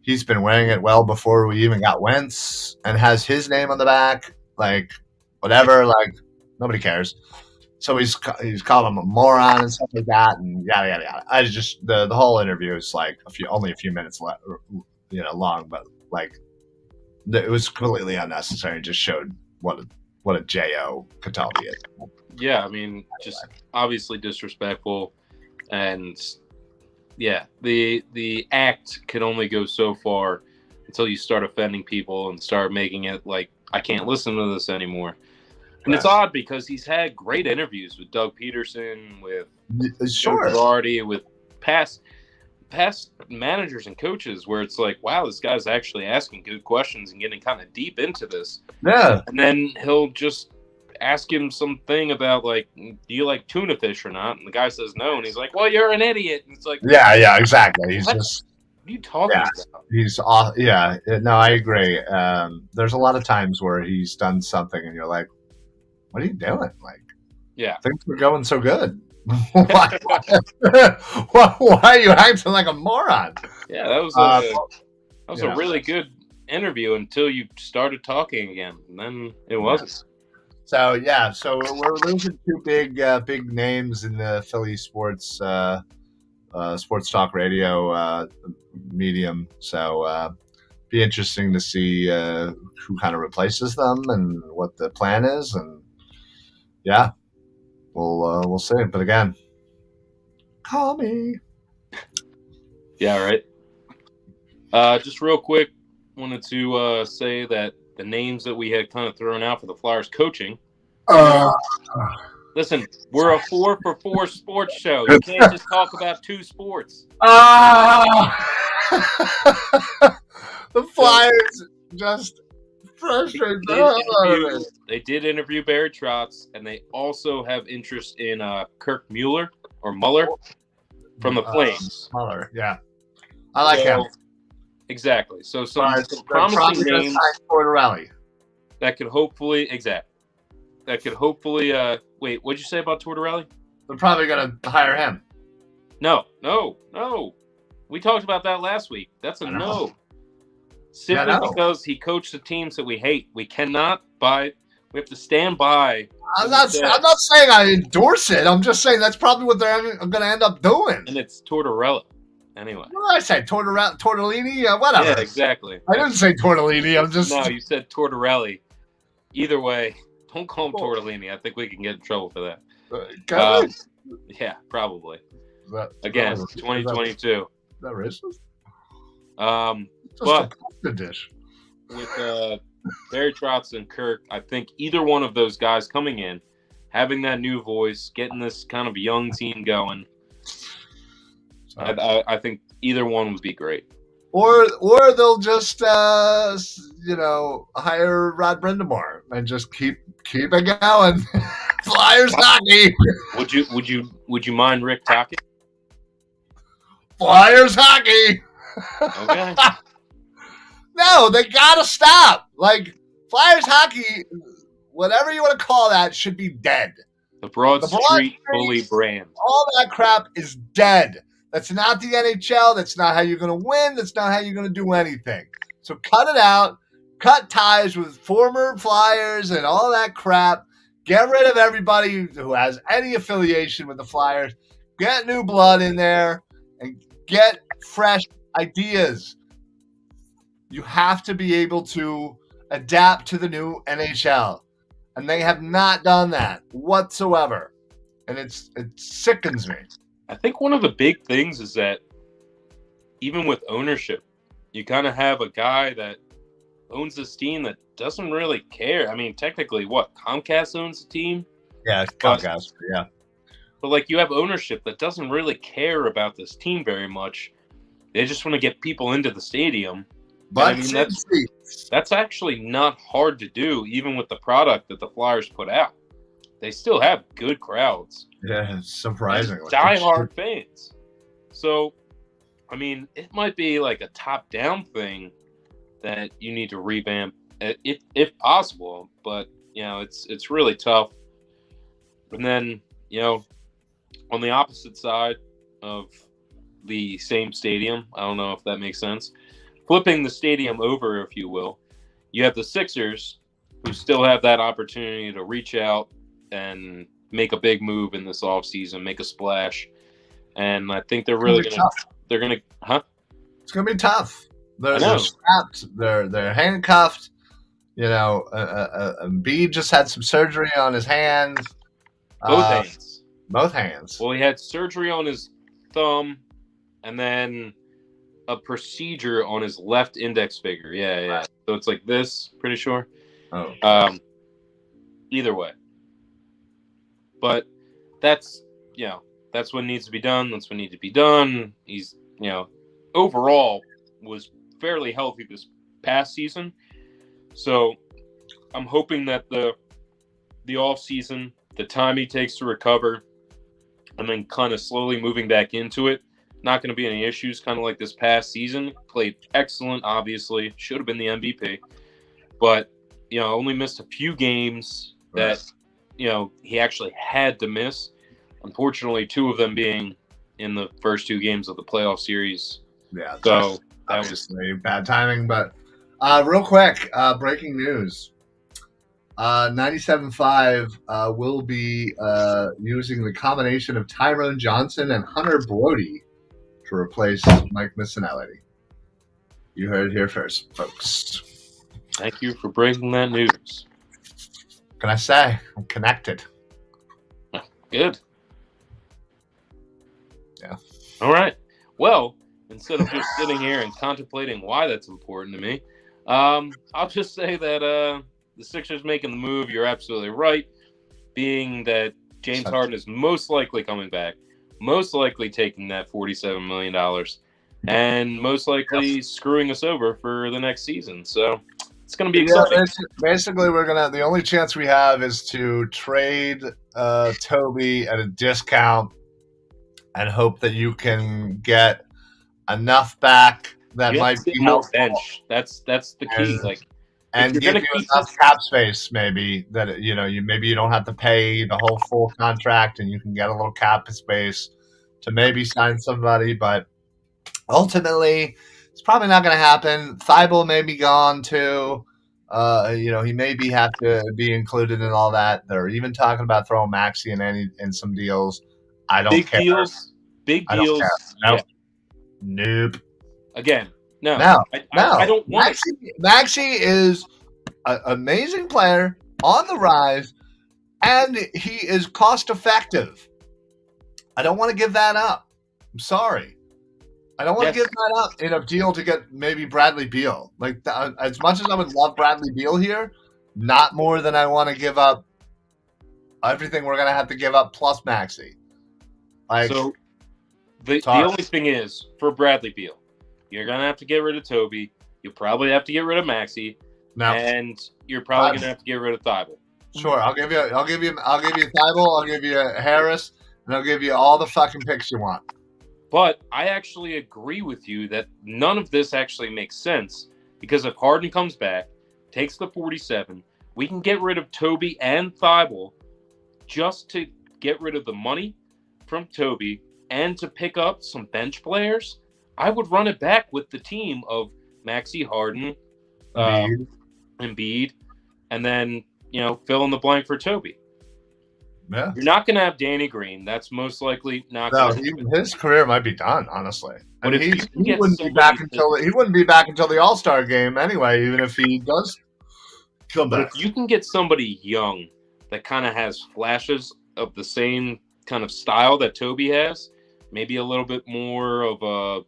he's been wearing it well before we even got Wentz, and has his name on the back, like whatever, like nobody cares. So he's calling him a moron and stuff like that, and yada yada yada. I just the whole interview is like only a few minutes long, but like it was completely unnecessary. It just showed what a jo Cataldi is. Yeah, I mean, just obviously disrespectful, and yeah, the act can only go so far until you start offending people and start making it like, I can't listen to this anymore. And it's odd because he's had great interviews with Doug Peterson, with Joe Sure. Girardi, with past managers and coaches, where it's like, wow, this guy's actually asking good questions and getting kind of deep into this. Yeah. And then he'll just ask him something about, like, do you like tuna fish or not? And the guy says no, and he's like, well, you're an idiot. And it's like, yeah, exactly. He's what? just. What are you talking about? He's off. Yeah, no, I agree. There's a lot of times where he's done something, and you're like, "What are you doing?" Like, yeah, things were going so good. why are you acting like a moron? Yeah, that was a really good interview until you started talking again, and then it wasn't. So we're losing two big names in the Philly sports talk radio medium. So be interesting to see who kind of replaces them and what the plan is, and yeah, we'll see. But again, call me. Yeah, right. Just real quick, wanted to say that the names that we had kind of thrown out for the Flyers coaching. Listen, we're a 4-for-4 sports show. You can't just talk about two sports. The Flyers just frustrate the They did interview Barry Trotz, and they also have interest in Kirk Muller from the Flames. Muller, yeah. I like him. Exactly. So some promising names that could hopefully wait, what'd you say about Tortorelli? They're probably going to hire him. No. We talked about that last week. That's a no. Simply because he coached the teams that we hate. We cannot buy. We have to stand by. I'm not saying I endorse it. I'm just saying that's probably what they're going to end up doing. And it's Tortorella. Anyway. What did I say? Tortellini? Whatever. Yeah, exactly. I didn't say Tortellini. I'm just... No, you said Tortorelli. Either way, don't call him Tortellini. I think we can get in trouble for that. Yeah, probably. Again, 2022. Is that racist? But a dish. With Barry Trotz and Kirk, I think either one of those guys coming in, having that new voice, getting this kind of young team going, I think either one would be great. Or they'll just hire Rod Brindamore and just keep it going. Flyers hockey. Would you mind Rick Tocchet? Flyers hockey. Okay. No, they gotta stop. Like, Flyers hockey, whatever you want to call that, should be dead. The Broad Street Bully brand. All that crap is dead. That's not the NHL. That's not how you're going to win. That's not how you're going to do anything. So cut it out. Cut ties with former Flyers and all that crap. Get rid of everybody who has any affiliation with the Flyers. Get new blood in there and get fresh ideas. You have to be able to adapt to the new NHL. And they have not done that whatsoever. And it sickens me. I think one of the big things is that even with ownership, you kind of have a guy that owns this team that doesn't really care. I mean, technically, Comcast owns the team? Yeah, Comcast, yeah. But, like, you have ownership that doesn't really care about this team very much. They just want to get people into the stadium. But I mean, that's actually not hard to do, even with the product that the Flyers put out. They still have good crowds. Yeah, surprisingly. Die-hard fans. So, I mean, it might be like a top-down thing that you need to revamp, if possible. But, it's really tough. And then, on the opposite side of the same stadium, I don't know if that makes sense, flipping the stadium over, if you will, you have the Sixers, who still have that opportunity to reach out and make a big move in this offseason, make a splash. And I think they're really going to It's going to be tough. They're strapped. They're handcuffed. Embiid just had some surgery on his hands. Both hands. Well, he had surgery on his thumb and then a procedure on his left index finger. Yeah. So it's like this, pretty sure. Oh. either way. But that's that's what needs to be done. That's what needs to be done. He's overall was fairly healthy this past season, so I'm hoping that the off season, the time he takes to recover, and then kind of slowly moving back into it, not going to be any issues. Kind of like this past season, played excellent. Obviously, should have been the MVP, but only missed a few games that he actually had to miss. Unfortunately, 2 of them being in the first 2 games of the playoff series. Yeah, so that was just bad timing. But real quick, breaking news. 97.5 will be using the combination of Tyrone Johnson and Hunter Brody to replace Mike Missinelli. You heard it here first, folks. Thank you for breaking that news. What can I say? I'm connected. Good. Yeah. All right. Well, instead of just sitting here and contemplating why that's important to me, I'll just say that the Sixers making the move, you're absolutely right, being that James Harden is most likely coming back, most likely taking that $47 million, and most likely screwing us over for the next season. So it's going to be exciting. Basically, the only chance we have is to trade Toby at a discount and hope that you can get enough back that might be helpful. Bench. That's the key. And give you enough cap space, maybe that maybe you don't have to pay the whole full contract, and you can get a little cap space to maybe sign somebody. But ultimately, it's probably not going to happen. Thibault may be gone too. He maybe have to be included in all that. They're even talking about throwing Maxey in some deals. I don't care. Big deals. Nope. Nope. Again. No, I don't want Maxey is an amazing player on the rise, and he is cost effective. I don't want to give that up. I'm sorry. I don't want to give that up in a deal to get maybe Bradley Beal. As much as I would love Bradley Beal here, not more than I want to give up everything we're going to have to give up plus Maxey. So the only thing is, for Bradley Beal, you're going to have to get rid of Toby. You'll probably have to get rid of Maxey. No. And you're probably going to have to get rid of Thibault. Sure, I'll give you Thibault, I'll give you Harris, and I'll give you all the fucking picks you want. But I actually agree with you that none of this actually makes sense, because if Harden comes back, takes the 47, we can get rid of Toby and Thibault just to get rid of the money from Toby and to pick up some bench players. I would run it back with the team of Maxey, Harden, Embiid, and then fill in the blank for Toby. Yeah. You're not going to have Danny Green. That's most likely not going to happen. His career might be done, honestly. But he wouldn't be back until the All-Star game anyway, even if he does come back. But if you can get somebody young that kind of has flashes of the same kind of style that Toby has, maybe a little bit more of a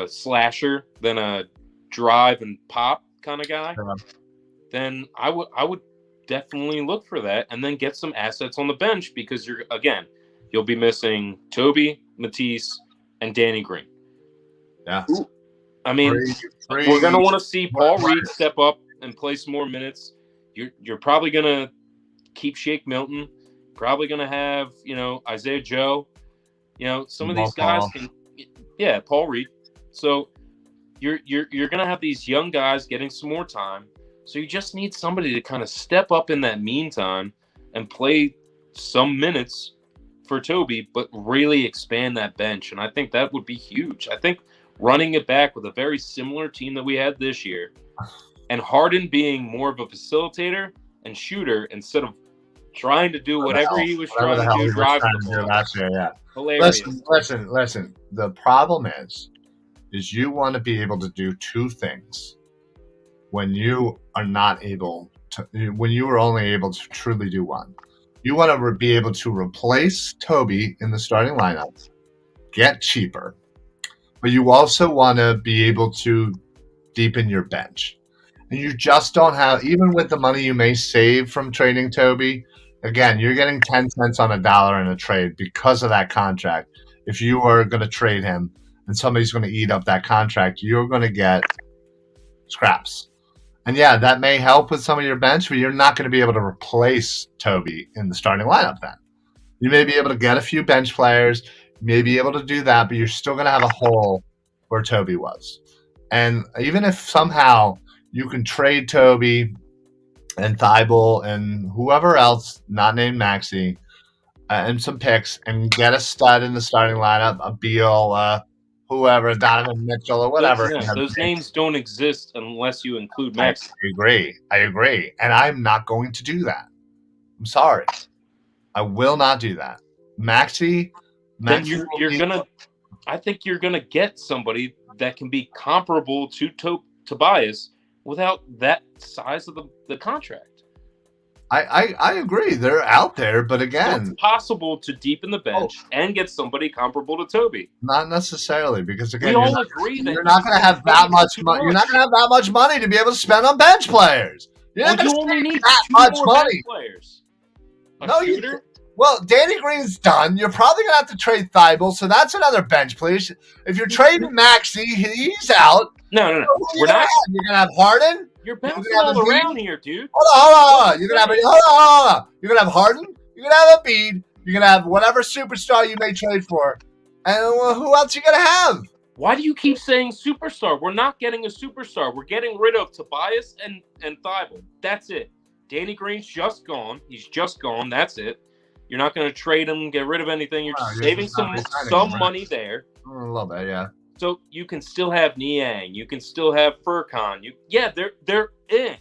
slasher than a drive and pop kind of guy, then I would definitely look for that, and then get some assets on the bench, because you'll be missing Toby, Matisse, and Danny Green. Yeah. Ooh. I mean, we're going to want to see Paul Reed step up and play some more minutes. You're probably going to keep Shake Milton. Probably going to have, Isaiah Joe. Some of these guys can, Paul Reed. So you're going to have these young guys getting some more time. So you just need somebody to kind of step up in that meantime and play some minutes for Toby, but really expand that bench. And I think that would be huge. I think running it back with a very similar team that we had this year, and Harden being more of a facilitator and shooter instead of trying to do whatever he was trying to do, driving the ball. Last year, yeah. Hilarious. Listen. The problem is you want to be able to do two things when you are not able to, when you are only able to truly do one. You want to be able to replace Toby in the starting lineup, get cheaper, but you also want to be able to deepen your bench. and you just don't have, even with the money you may save from trading Toby, again, you're getting 10 cents on a dollar in a trade because of that contract. If you are going to trade him and somebody's going to eat up that contract, you're going to get scraps. And yeah, that may help with some of your bench, but you're not going to be able to replace Toby in the starting lineup then. You may be able to get a few bench players, you may be able to do that, but you're still going to have a hole where Toby was. And even if somehow you can trade Toby and Thibault and whoever else, not named Maxey, and some picks, and get a stud in the starting lineup, a Beal, whoever, Donovan Mitchell, or whatever. Those names don't exist unless you include Maxey. I agree. And I'm not going to do that. I'm sorry. I will not do that. Maxey then I think you're gonna get somebody that can be comparable to Tobias without that size of the contract. I agree. They're out there, but again, so it's possible to deepen the bench and get somebody comparable to Toby. Not necessarily, because again, we all agree that you're not going to have that much money. You're not going to have that much money to be able to spend on bench players. You only need that much money. Players. Shooter? Well, Danny Green's done. You're probably going to have to trade Thibault, so that's another bench player. If you're trading Maxey, he's out. No. You're going to have Harden. You're bouncing all around here, dude. Hold on. You're going to have Harden. You're going to have Embiid. You're going to have whatever superstar you may trade for. And who else you going to have? Why do you keep saying superstar? We're not getting a superstar. We're getting rid of Tobias and Thibault. That's it. Danny Green's just gone. He's just gone. That's it. You're not going to trade him, get rid of anything. You're just saving some money there. A little bit, yeah. So you can still have Niang. You can still have Furkan. They're in.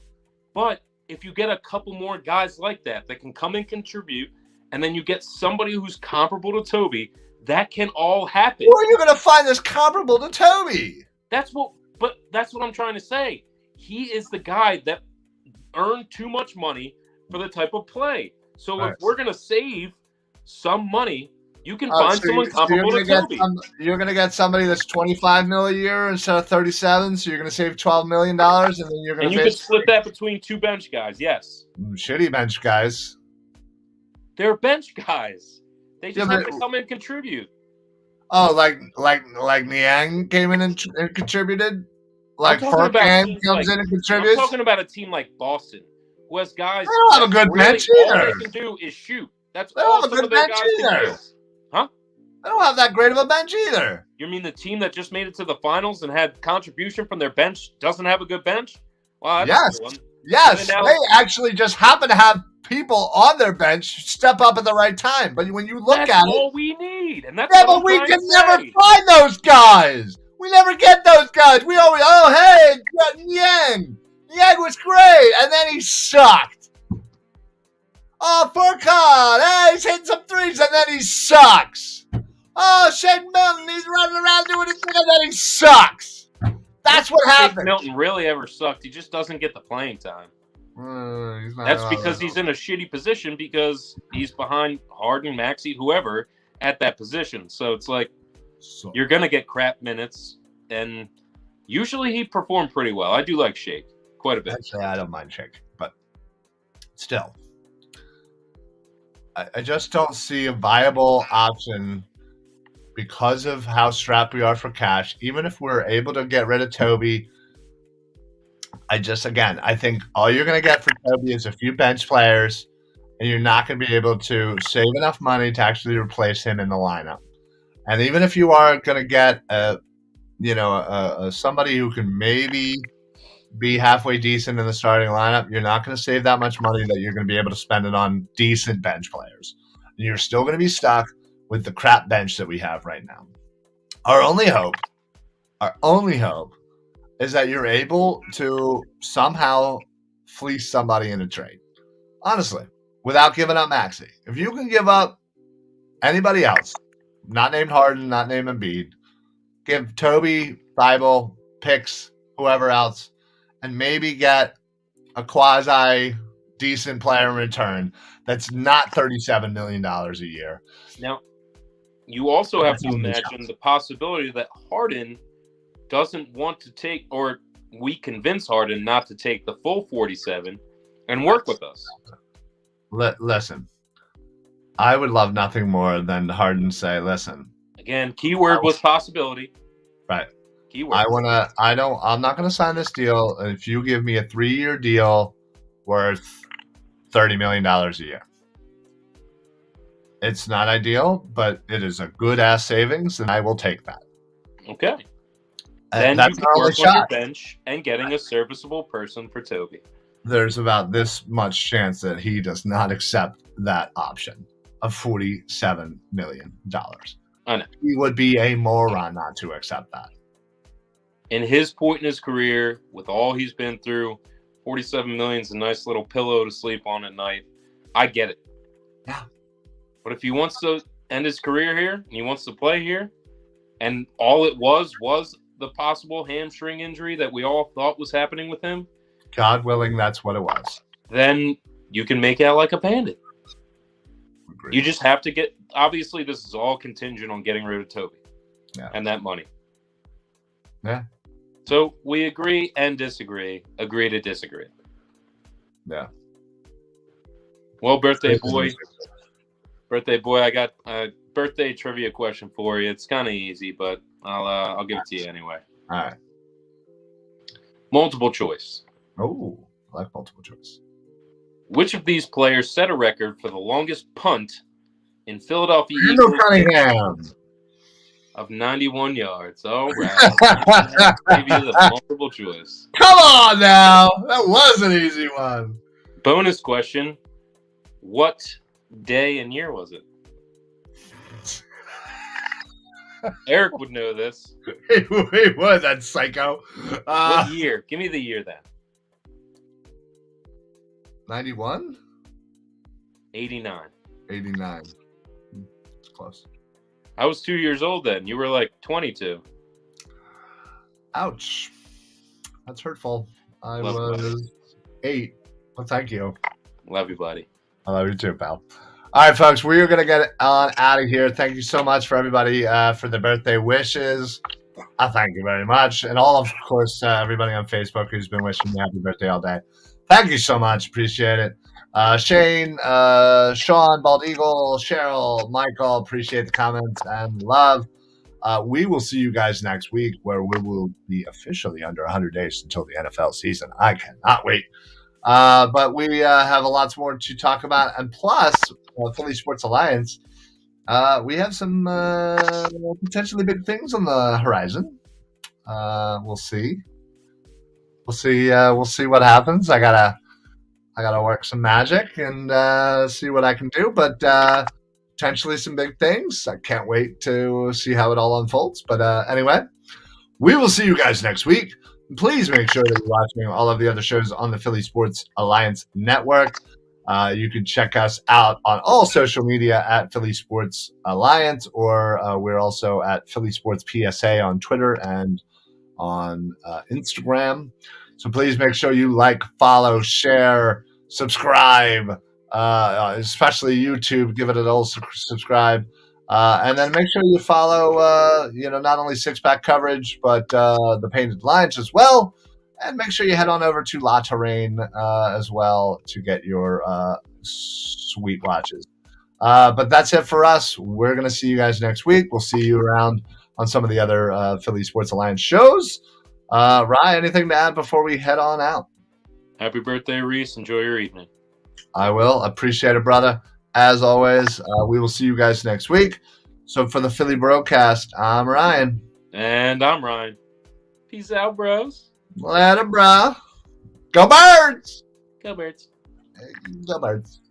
But if you get a couple more guys like that can come and contribute, and then you get somebody who's comparable to Toby, that can all happen. Where are you going to find this comparable to Toby? That's what I'm trying to say. He is the guy that earned too much money for the type of play. So if we're going to save some money, you can find someone comparable to Toby. You're going to get somebody that's $25 million a year instead of $37, so you're going to save $12 million, and then you're going to. And you can split that between two bench guys. Yes. Shitty bench guys. They're bench guys. They just have to come and contribute. Oh, like Niang came in and contributed. Like Furkan comes in and contributes. I'm talking about a team like Boston, who has guys. They don't have a good bench either. All they can do is shoot. That's all some of their guys can do. Huh? They don't have that great of a bench either. You mean the team that just made it to the finals and had contribution from their bench doesn't have a good bench? Well, yes. They actually just happen to have people on their bench step up at the right time. But when you look at it, that's all we need, and that's but we can never find those guys. We never get those guys. We always, hey, Yang. Yang was great, and then he sucked. Oh, Furkan, hey, he's hitting some threes, and then he sucks. Oh, Shane Milton, he's running around doing his thing, and then he sucks. That's what happened. Milton really ever sucked. He just doesn't get the playing time. That's because he's in a shitty position because he's behind Harden, Maxey, whoever at that position. So it's like you're going to get crap minutes, and usually he performed pretty well. I do like Shake quite a bit. Actually, I don't mind Shake, but still. I just don't see a viable option because of how strapped we are for cash. Even if we're able to get rid of Toby, I think all you're going to get for Toby is a few bench players, and you're not going to be able to save enough money to actually replace him in the lineup. And even if you are going to get somebody who can maybe be halfway decent in the starting lineup, you're not going to save that much money that you're going to be able to spend it on decent bench players. And you're still going to be stuck with the crap bench that we have right now. Our only hope is that you're able to somehow fleece somebody in a trade. Honestly, without giving up Maxey. If you can give up anybody else, not named Harden, not named Embiid, give Toby, Thibault, picks, whoever else, and maybe get a quasi-decent player in return that's not $37 million a year. Now, you also have to imagine the possibility that Harden doesn't want to take, or we convince Harden not to take the full 47 and work with us. Listen, I would love nothing more than Harden say, listen. Again, keyword was possibility. Right. Keyword. I'm not gonna sign this deal if you give me a 3-year deal worth $30 million a year. It's not ideal, but it is a good ass savings, and I will take that. Okay. Then that's you can work on your bench and getting a serviceable person for Toby. There's about this much chance that he does not accept that option of $47 million. I know. He would be a moron not to accept that. In his point in his career, with all he's been through, $47 million is a nice little pillow to sleep on at night. I get it. Yeah. But if he wants to end his career here and he wants to play here, and all it was the possible hamstring injury that we all thought was happening with him, God willing, that's what it was. Then you can make out like a bandit. Agreed. You just have to get, obviously this is all contingent on getting rid of Toby and that money. Yeah. So we agree and disagree, agree to disagree. Yeah. Well, birthday boy, I got a birthday trivia question for you. It's kind of easy, but I'll give it to you anyway. All right. Multiple choice. Oh, I like multiple choice. Which of these players set a record for the longest punt in Philadelphia Eagles Cunningham of 91 yards? All right. Maybe the multiple choice. Come on now. That was an easy one. Bonus question. What day and year was it? Eric would know this. He would, that psycho. What year? Give me the year then. 91? 89. 89. It's close. I was 2 years old then. You were like 22. Ouch. That's hurtful. I was 8. Well, thank you. Love you, buddy. I love you too, pal. All right, folks, we are going to get on out of here. Thank you so much for everybody for the birthday wishes. I thank you very much. And all of course, everybody on Facebook who's been wishing me happy birthday all day. Thank you so much. Appreciate it. Shane, Sean, Bald Eagle, Cheryl, Michael, appreciate the comments and love. We will see you guys next week where we will be officially under 100 days until the NFL season. I cannot wait. But we have a lot more to talk about. And plus, Philly Sports Alliance, we have some potentially big things on the horizon. We'll see. We'll see what happens. I gotta work some magic and see what I can do. But potentially some big things. I can't wait to see how it all unfolds. But anyway, we will see you guys next week. Please make sure that you're watching all of the other shows on the Philly Sports Alliance Network. You can check us out on all social media at Philly Sports Alliance, or we're also at Philly Sports PSA on Twitter and on Instagram. So please make sure you like, follow, share, subscribe, especially YouTube. Give it an old subscribe. And then make sure you follow, not only Six Pack Coverage, but the Painted Lines as well. And make sure you head on over to La Terrain as well to get your sweet watches. But that's it for us. We're going to see you guys next week. We'll see you around on some of the other Philly Sports Alliance shows. Rye, anything to add before we head on out? Happy birthday, Reis. Enjoy your evening. I will. Appreciate it, brother. As always, we will see you guys next week. So for the Philly BroCast, I'm Ryan. And I'm Ryan. Peace out, bros. Later, bro. Go Birds! Go Birds. Go Birds.